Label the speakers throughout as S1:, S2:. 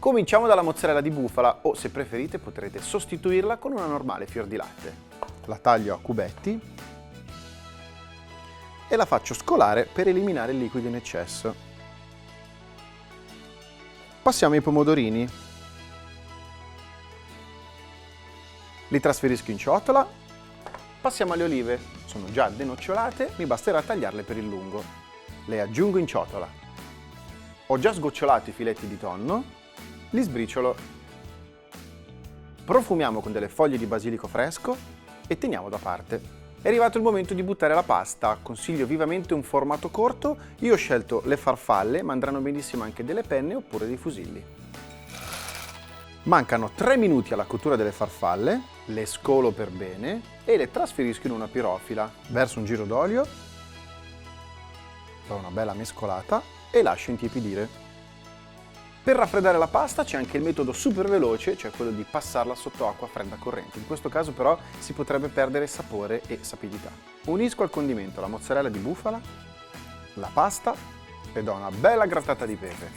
S1: Cominciamo dalla mozzarella di bufala o, se preferite, potrete sostituirla con una normale fior di latte. La taglio a cubetti e la faccio scolare per eliminare il liquido in eccesso. Passiamo ai pomodorini. Li trasferisco in ciotola. Passiamo alle olive. Sono già denocciolate, mi basterà tagliarle per il lungo. Le aggiungo in ciotola. Ho già sgocciolato i filetti di tonno, li sbriciolo. Profumiamo con delle foglie di basilico fresco e teniamo da parte. È arrivato il momento di buttare la pasta. Consiglio vivamente un formato corto. Io ho scelto le farfalle, ma andranno benissimo anche delle penne oppure dei fusilli. Mancano 3 minuti alla cottura delle farfalle, le scolo per bene e le trasferisco in una pirofila. Verso un giro d'olio, do una bella mescolata e lascio intiepidire. Per raffreddare la pasta c'è anche il metodo super veloce, cioè quello di passarla sotto acqua fredda corrente. In questo caso però si potrebbe perdere sapore e sapidità. Unisco al condimento la mozzarella di bufala, la pasta e do una bella grattata di pepe.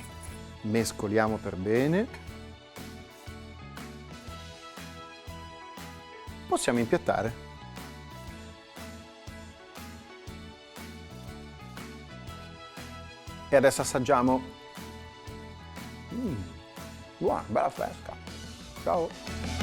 S1: Mescoliamo per bene. Possiamo impiattare. E adesso assaggiamo. Buona, bella fresca. Ciao!